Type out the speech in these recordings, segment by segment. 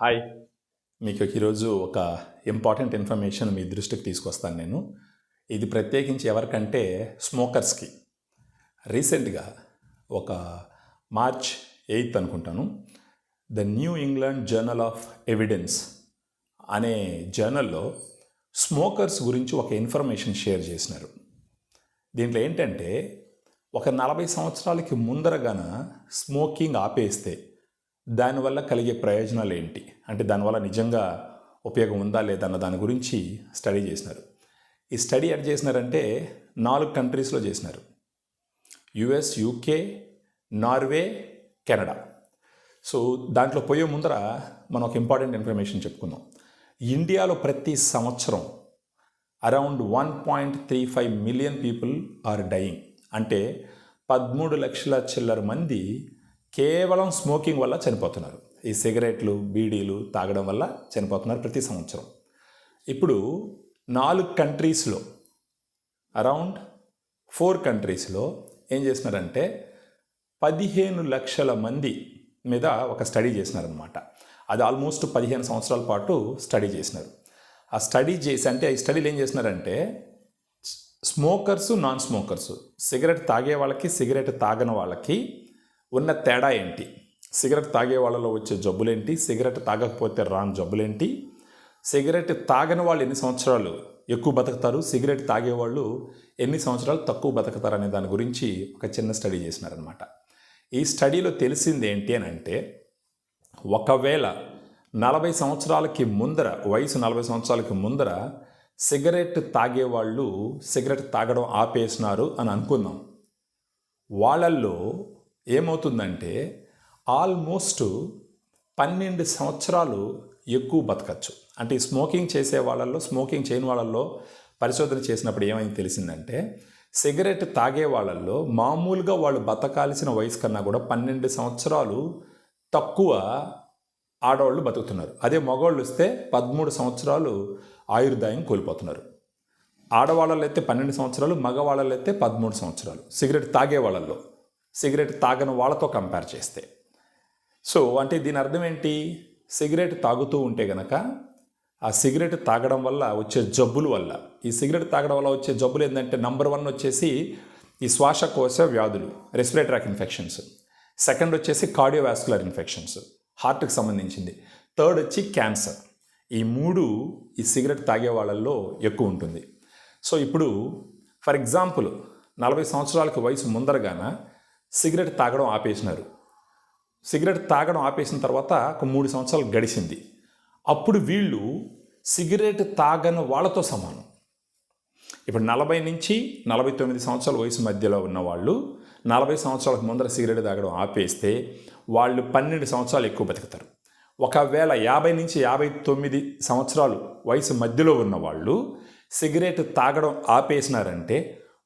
Hi, మీకు ఈరోజు ఒక ఇంపార్టెంట్ ఇన్ఫర్మేషన్ మీ దృష్టికి తీసుకొస్తాను నేను. ఇది ప్రత్యేకించి ఎవరికంటే స్మోకర్స్కి. రీసెంట్గా ఒక మార్చ్ 8 అనుకుంటాను, the new England journal of evidence అనే జర్నల్లో స్మోకర్స్ గురించి ఒక ఇన్ఫర్మేషన్ షేర్ చేసినారు. దీంట్లో ఏంటంటే ఒక 40 సంవత్సరాలకి ముందరగాన స్మోకింగ్ ఆపేస్తే దానివల్ల కలిగే ప్రయోజనాలు ఏంటి, అంటే దానివల్ల నిజంగా ఉపయోగం ఉందా లేదా అన్న దాని గురించి స్టడీ చేసినారు. ఈ స్టడీ ఎట్ చేసినారంటే 4 కంట్రీస్లో చేసినారు: US, UK, Norway, Canada. So దాంట్లో పోయే ముందర మనం ఒక ఇంపార్టెంట్ ఇన్ఫర్మేషన్ చెప్పుకుందాం. ఇండియాలో ప్రతి సంవత్సరం around 1.35 million people are dying, అంటే 13 లక్షల చిల్లర మంది కేవలం స్మోకింగ్ వల్ల చనిపోతున్నారు. ఈ సిగరెట్లు, బీడీలు తాగడం వల్ల చనిపోతున్నారు ప్రతి సంవత్సరం. ఇప్పుడు 4 కంట్రీస్లో, అరౌండ్ 4 కంట్రీస్లో ఏం చేసినారంటే 15 లక్షల మంది మీద ఒక స్టడీ చేసినారనమాట. అది ఆల్మోస్ట్ 15 సంవత్సరాల పాటు స్టడీ చేసినారు. ఆ స్టడీ చేసి, అంటే ఈ స్టడీలు ఏం చేసినారంటే స్మోకర్సు, నాన్ స్మోకర్సు, సిగరెట్ తాగే వాళ్ళకి, సిగరెట్ తాగని వాళ్ళకి ఉన్న తేడా ఏంటి, సిగరెట్ తాగే వాళ్ళలో వచ్చే జబ్బులేంటి, సిగరెట్ తాగకపోతే రాని జబ్బులేంటి, సిగరెట్ తాగని వాళ్ళు ఎన్ని సంవత్సరాలు ఎక్కువ బతుకుతారు, సిగరెట్ తాగేవాళ్ళు ఎన్ని సంవత్సరాలు తక్కువ బతుకుతారు అనే దాని గురించి ఒక చిన్న స్టడీ చేసినారనమాట. ఈ స్టడీలో తెలిసింది ఏంటి అని అంటే, ఒకవేళ 40 సంవత్సరాలకి ముందర, వయసు 40 సంవత్సరాలకి ముందర సిగరెట్ తాగేవాళ్ళు సిగరెట్ తాగడం ఆపేసినారు అని అనుకుందాం, వాళ్ళల్లో ఏమవుతుందంటే ఆల్మోస్ట్ 12 సంవత్సరాలు ఎక్కువ బతకచ్చు. అంటే ఈ స్మోకింగ్ చేసే వాళ్ళల్లో, స్మోకింగ్ చేయని వాళ్ళల్లో పరిశోధన చేసినప్పుడు ఏమైంది తెలిసిందంటే, సిగరెట్ తాగే వాళ్ళల్లో మామూలుగా వాళ్ళు బతకాల్సిన వయసు కన్నా కూడా 12 సంవత్సరాలు తక్కువ ఆడవాళ్ళు బతుకుతున్నారు. అదే మగవాళ్ళు వస్తే 13 సంవత్సరాలు ఆయుర్దాయం కోల్పోతున్నారు. ఆడవాళ్ళలో అయితే 12 సంవత్సరాలు, మగవాళ్ళలో అయితే 13 సంవత్సరాలు సిగరెట్ తాగే వాళ్ళల్లో, సిగరెట్ తాగని వాళ్ళతో కంపేర్ చేస్తే. సో అంటే దీని అర్థం ఏంటి, సిగరెట్ తాగుతూ ఉంటే గనక ఆ సిగరెట్ తాగడం వల్ల వచ్చే జబ్బుల వల్ల, ఈ సిగరెట్ తాగడం వల్ల వచ్చే జబ్బులు ఏంటంటే, నంబర్ 1 వచ్చేసి ఈ శ్వాసకోశ వ్యాధులు, రెస్పిరేటరీ ట్రాక్ ఇన్ఫెక్షన్స్. సెకండ్ వచ్చేసి కార్డియోవాస్కులర్ ఇన్ఫెక్షన్స్, హార్ట్కి సంబంధించింది. థర్డ్ వచ్చి క్యాన్సర్. ఈ 3 ఈ సిగరెట్ తాగే వాళ్ళల్లో ఎక్కువ ఉంటుంది. సో ఇప్పుడు ఫర్ ఎగ్జాంపుల్ 40 సంవత్సరాలకి వయసు ముందరగాన సిగరెట్ తాగడం ఆపేసినారు. సిగరెట్ తాగడం ఆపేసిన తర్వాత ఒక 3 సంవత్సరాలు గడిచింది. అప్పుడు వీళ్ళు సిగరెట్ తాగని వాళ్ళతో సమానం. ఇప్పుడు 40 నుంచి 49 సంవత్సరాల వయసు మధ్యలో ఉన్న వాళ్ళు 40 సంవత్సరాలకు ముందర సిగరెట్ తాగడం ఆపేస్తే వాళ్ళు 12 సంవత్సరాలు ఎక్కువ బతుకుతారు. ఒకవేళ 50 నుంచి 59 సంవత్సరాలు వయసు మధ్యలో ఉన్న వాళ్ళు సిగరెట్ తాగడం ఆపేసినారంటే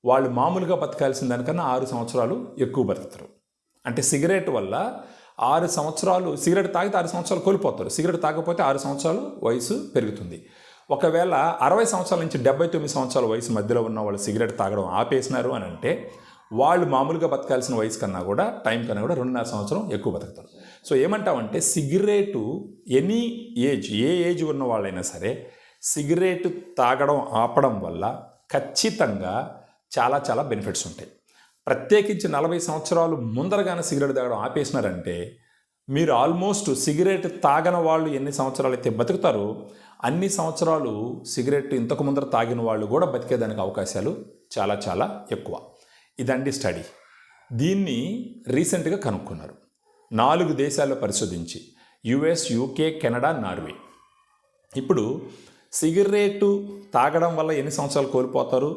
వాళ్ళు మామూలుగా బతకాల్సిన దానికన్నా 6 సంవత్సరాలు ఎక్కువ బతుకుతారు. అంటే సిగరెట్ వల్ల 6 సంవత్సరాలు, సిగరెట్ తాగితే 6 సంవత్సరాలు కోల్పోతారు, సిగరెట్ తాగకపోతే 6 సంవత్సరాలు వయసు పెరుగుతుంది. ఒకవేళ 60 సంవత్సరాల నుంచి 79 సంవత్సరాల వయసు మధ్యలో ఉన్న వాళ్ళు సిగరెట్ తాగడం ఆపేసినారు అని అంటే వాళ్ళు మామూలుగా బతకాల్సిన వయసు కన్నా కూడా, టైం కన్నా కూడా 2.5 సంవత్సరం ఎక్కువ బతుకుతారు. సో ఏమంటామంటే సిగరెటు ఎనీ ఏజ్, ఏ ఏజ్ ఉన్న వాళ్ళైనా సరే సిగరెట్ తాగడం ఆపడం వల్ల ఖచ్చితంగా చాలా చాలా బెనిఫిట్స్ ఉంటాయి. ప్రత్యేకించి 40 సంవత్సరాలు ముందరగానే సిగరెట్ తాగడం ఆపేసినారంటే మీరు ఆల్మోస్ట్ సిగరెట్ తాగని వాళ్ళు ఎన్ని సంవత్సరాలు అయితే బతుకుతారో అన్ని సంవత్సరాలు సిగరెట్ ఇంతకు ముందర తాగిన వాళ్ళు కూడా బతికేదానికి అవకాశాలు చాలా చాలా ఎక్కువ. ఇదండి స్టడీ. దీన్ని రీసెంట్గా కనుక్కున్నారు 4 దేశాల్లో పరిశోధించి, యుఎస్, యూకే, కెనడా, నార్వే. ఇప్పుడు సిగరెట్ తాగడం వల్ల ఎన్ని సంవత్సరాలు కోల్పోతారు,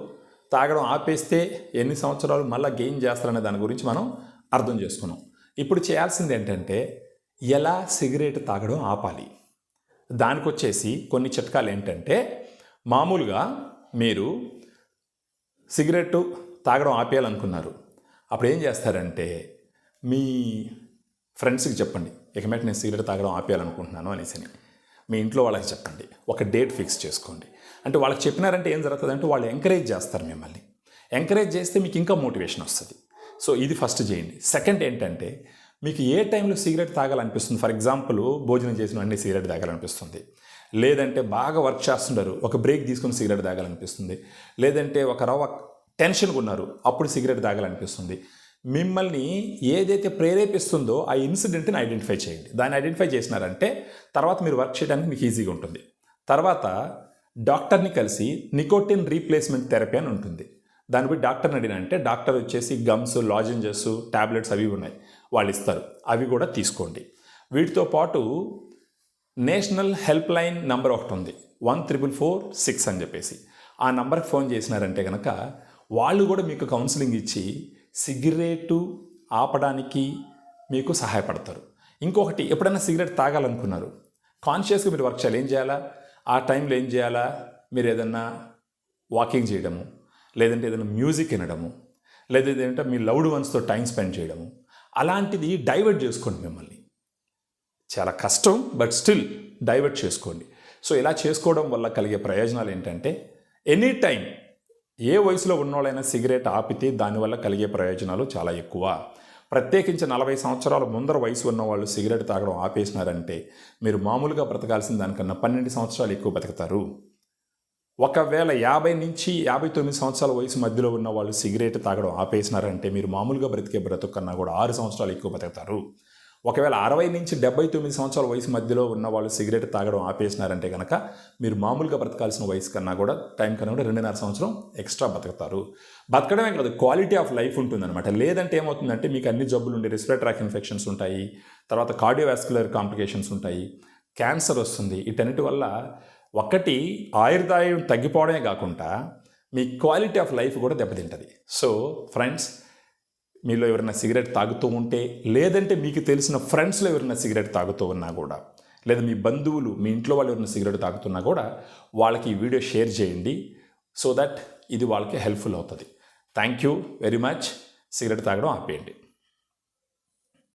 తాగడం ఆపేస్తే ఎన్ని సంవత్సరాలు మళ్ళీ గెయిన్ చేస్తారనే దాని గురించి మనం అర్థం చేసుకున్నాం. ఇప్పుడు చేయాల్సింది ఏంటంటే ఎలా సిగరెట్ తాగడం ఆపాలి. దానికి వచ్చేసి కొన్ని చిట్కాలు ఏంటంటే, మామూలుగా మీరు సిగరెట్ తాగడం ఆపేయాలనుకున్నారు, అప్పుడు ఏం చేస్తారంటే మీ ఫ్రెండ్స్కి చెప్పండి, ఇక మీద నేను సిగరెట్ తాగడం ఆపేయాలనుకుంటున్నాను అనేసి. మీ ఇంట్లో వాళ్ళకి చెప్పండి, ఒక డేట్ ఫిక్స్ చేసుకోండి. అంటే వాళ్ళకి చెప్పినారంటే ఏం జరుగుతుంది అంటే వాళ్ళు ఎంకరేజ్ చేస్తారు మిమ్మల్ని. ఎంకరేజ్ చేస్తే మీకు ఇంకా మోటివేషన్ వస్తుంది. సో ఇది ఫస్ట్ చేయండి. సెకండ్ ఏంటంటే మీకు ఏ టైంలో సిగరెట్ తాగాలనిపిస్తుంది? ఫర్ ఎగ్జాంపుల్ భోజనం చేసిన వెంటనే సిగరెట్ తాగాలనిపిస్తుంది, లేదంటే బాగా వర్క్ చేస్తుంటారు ఒక బ్రేక్ తీసుకుని సిగరెట్ తాగాలనిపిస్తుంది, లేదంటే ఒక రవ్వ టెన్షన్గా ఉన్నారు అప్పుడు సిగరెట్ తాగాలనిపిస్తుంది. మిమ్మల్ని ఏదైతే ప్రేరేపిస్తుందో ఆ ఇన్సిడెంట్ని ఐడెంటిఫై చేయండి. దాన్ని ఐడెంటిఫై చేసినారంటే తర్వాత మీరు వర్క్ చేయడానికి మీకు ఈజీగా ఉంటుంది. తర్వాత డాక్టర్ని కలిసి నికోటిన్ రీప్లేస్మెంట్ థెరపీ అని ఉంటుంది. దాన్ని పోయి డాక్టర్ని అడిగినంటే డాక్టర్ వచ్చేసి గమ్స్, లాజెంజెస్, టాబ్లెట్స్ అవి ఉన్నాయి, వాళ్ళు ఇస్తారు, అవి కూడా తీసుకోండి. వీటితో పాటు నేషనల్ హెల్ప్ లైన్ నంబర్ ఒకటి ఉంది, 1446 అని చెప్పేసి. ఆ నంబర్కి ఫోన్ చేసినారంటే కనుక వాళ్ళు కూడా మీకు కౌన్సిలింగ్ ఇచ్చి సిగరెటు ఆపడానికి మీకు సహాయపడతారు. ఇంకొకటి, ఎప్పుడైనా సిగరెట్ తాగాలనుకున్నారు, కాన్షియస్గా మీరు వర్క్ చేయాలి. ఏం చేయాలా? ఆ టైంలో ఏం చేయాలా? మీరు ఏదన్నా వాకింగ్ చేయడము, లేదంటే ఏదైనా మ్యూజిక్ వినడము, లేదా ఏంటంటే మీ లవ్డ్ వన్స్తో టైం స్పెండ్ చేయడము, అలాంటిది డైవర్ట్ చేసుకోండి. మిమ్మల్ని చాలా కష్టం, బట్ స్టిల్ డైవర్ట్ చేసుకోండి. సో ఇలా చేసుకోవడం వల్ల కలిగే ప్రయోజనాలు ఏంటంటే, ఎనీ టైం ఏ వయసులో ఉన్నోళ్ళైనా సిగరెట్ ఆపితే దానివల్ల కలిగే ప్రయోజనాలు చాలా ఎక్కువ. ప్రత్యేకించి 40 సంవత్సరాల ముందర వయసు ఉన్నవాళ్ళు సిగరెట్ తాగడం ఆపేసినారంటే మీరు మామూలుగా బ్రతకాల్సిన దానికన్నా 12 సంవత్సరాలు ఎక్కువ బతుకుతారు. ఒకవేళ 50 నుంచి 59 సంవత్సరాల వయసు మధ్యలో ఉన్న వాళ్ళు సిగరెట్ తాగడం ఆపేసినారంటే మీరు మామూలుగా బ్రతికే బ్రతుకు కన్నా కూడా 6 సంవత్సరాలు ఎక్కువ బతుకుతారు. ఒకవేళ 60 నుంచి 79 సంవత్సరాల వయసు మధ్యలో ఉన్న వాళ్ళు సిగరెట్ తాగడం ఆపేసినారంటే కనుక మీరు మామూలుగా బ్రతకాల్సిన వయసు కన్నా కూడా టైం కన్నా కూడా 2.5 సంవత్సరం ఎక్స్ట్రా బతుకుతారు. బతకడమే కాదు, క్వాలిటీ ఆఫ్ లైఫ్ ఉంటుందన్నమాట. లేదంటే ఏమవుతుందంటే మీకు అన్ని జబ్బులు ఉండే, రెస్పిరేటరీ ట్రాక్ ఇన్ఫెక్షన్స్ ఉంటాయి, తర్వాత కార్డియోవాస్కులర్ కాంప్లికేషన్స్ ఉంటాయి, క్యాన్సర్ వస్తుంది. వీటన్నిటి వల్ల ఒకటి ఆయుర్దాయం తగ్గిపోవడమే కాకుండా మీ క్వాలిటీ ఆఫ్ లైఫ్ కూడా దెబ్బతింటుంది. సో ఫ్రెండ్స్, మీలో ఎవరైనా సిగరెట్ తాగుతూ ఉంటే, లేదంటే మీకు తెలిసిన ఫ్రెండ్స్లో ఎవరైనా సిగరెట్ తాగుతూ ఉన్నా కూడా, లేదా మీ బంధువులు, మీ ఇంట్లో వాళ్ళు ఎవరైనా సిగరెట్ తాగుతున్నా కూడా వాళ్ళకి ఈ వీడియో షేర్ చేయండి. సో దట్ ఇది వాళ్ళకి హెల్ప్ఫుల్ అవుతుంది. Thank you very much. Cigarette తాగడం ఆపేయండి.